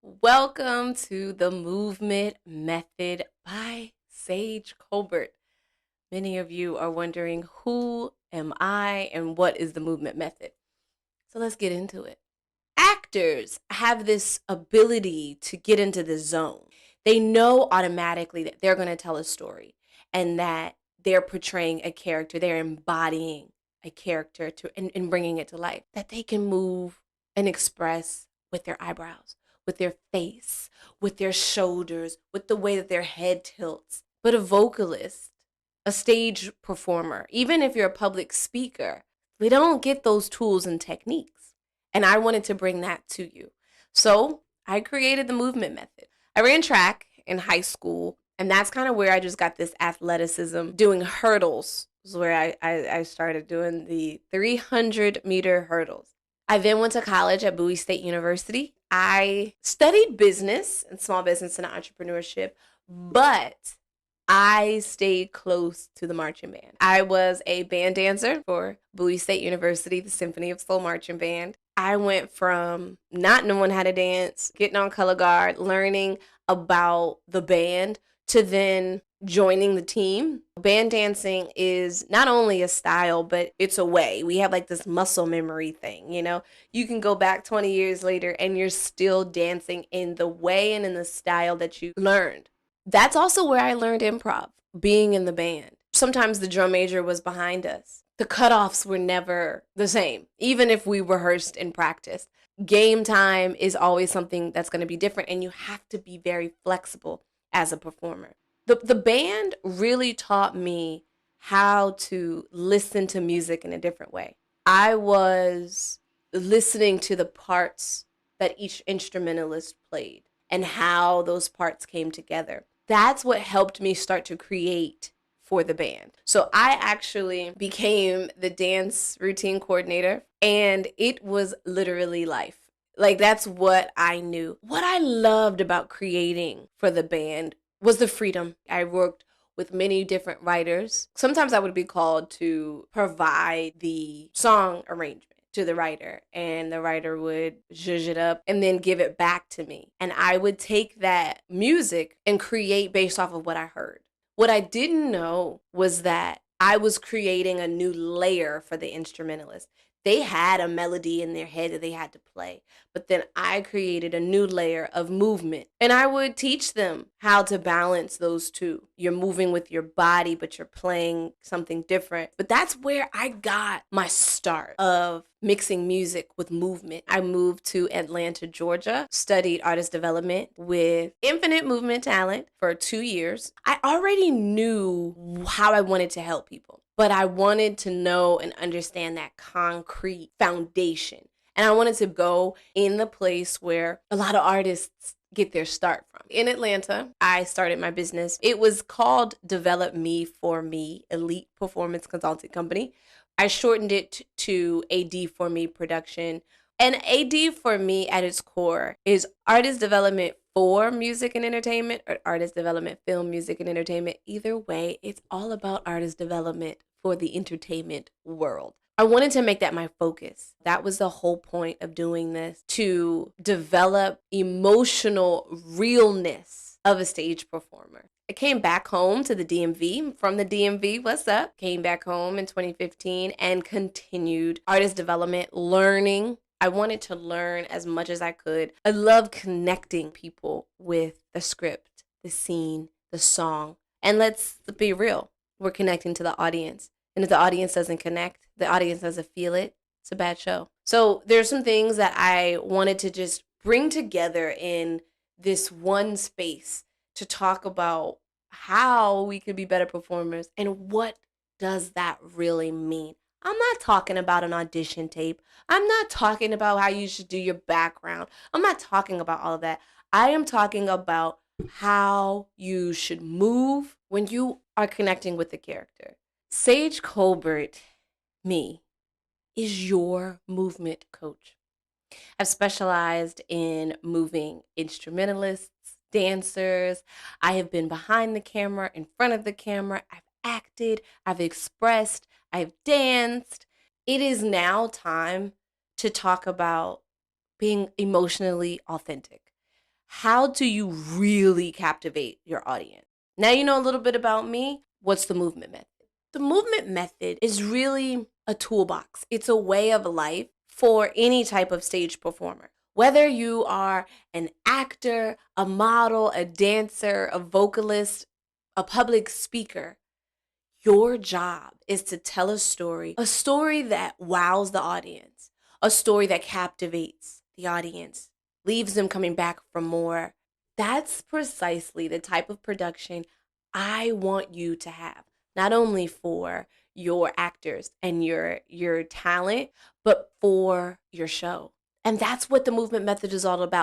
Welcome to the Movement Method by Sage Colbert. Many of you are wondering, who am I and what is the movement method? So let's get into it. Actors have this ability to get into the zone. They know automatically that they're going to tell a story and that they're portraying a character, they're embodying a character and bringing it to life, that they can move and express with their eyebrows, with their face, with their shoulders, with the way that their head tilts. But a vocalist, a stage performer, even if you're a public speaker, they don't get those tools and techniques. And I wanted to bring that to you. So I created the movement method. I ran track in high school, and that's kind of where I just got this athleticism. Doing hurdles is where I started doing the 300-meter hurdles. I then went to college at Bowie State University. I studied business and small business and entrepreneurship, but I stayed close to the marching band. I was a band dancer for Bowie State University, the Symphony of Soul Marching Band. I went from not knowing how to dance, getting on color guard, learning about the band, to then joining the team. Band dancing is not only a style, but it's a way. We have like this muscle memory thing, you know? You can go back 20 years later and you're still dancing in the way and in the style that you learned. That's also where I learned improv, being in the band. Sometimes the drum major was behind us. The cutoffs were never the same, even if we rehearsed and practiced. Game time is always something that's going to be different, and you have to be very flexible as a performer. The band really taught me how to listen to music in a different way. I was listening to the parts that each instrumentalist played and how those parts came together. That's what helped me start to create for the band. So I actually became the dance routine coordinator, and it was literally life. Like, that's what I knew. What I loved about creating for the band was the freedom. I worked with many different writers. Sometimes I would be called to provide the song arrangement to the writer, and the writer would zhuzh it up and then give it back to me. And I would take that music and create based off of what I heard. What I didn't know was that I was creating a new layer for the instrumentalist. They had a melody in their head that they had to play, but then I created a new layer of movement, and I would teach them how to balance those two. You're moving with your body, but you're playing something different. But that's where I got my start of mixing music with movement. I moved to Atlanta, Georgia, studied artist development with infinite movement talent for 2 years. I already knew how I wanted to help people, but I wanted to know and understand that concrete foundation. And I wanted to go in the place where a lot of artists get their start from. In Atlanta, I started my business. It was called D4ME, Elite Performance Consulting Company. I shortened it to a D4ME production. And a D4ME at its core is artist development for music and entertainment, or artist development, film, music, and entertainment. Either way, it's all about artist development for the entertainment world. I wanted to make that my focus. That was the whole point of doing this, to develop emotional realness of a stage performer. I came back home to the DMV. From the DMV, what's up? Came back home in 2015 and continued artist development, learning. I wanted to learn as much as I could. I love connecting people with the script, the scene, the song. And let's be real, we're connecting to the audience. And if the audience doesn't connect, the audience doesn't feel it, it's a bad show. So there's some things that I wanted to just bring together in this one space to talk about how we could be better performers and what does that really mean. I'm not talking about an audition tape. I'm not talking about how you should do your background. I'm not talking about all of that. I am talking about how you should move when you are connecting with the character. Sage Colbert, me, is your movement coach. I've specialized in moving instrumentalists, dancers. I have been behind the camera, in front of the camera. I've acted, I've expressed, I've danced. It is now time to talk about being emotionally authentic. How do you really captivate your audience? Now you know a little bit about me. What's the movement method? The movement method is really a toolbox. It's a way of life for any type of stage performer. Whether you are an actor, a model, a dancer, a vocalist, a public speaker, your job is to tell a story that wows the audience, a story that captivates the audience, leaves them coming back for more. That's precisely the type of production I want you to have, not only for your actors and your talent, but for your show. And that's what the movement method is all about.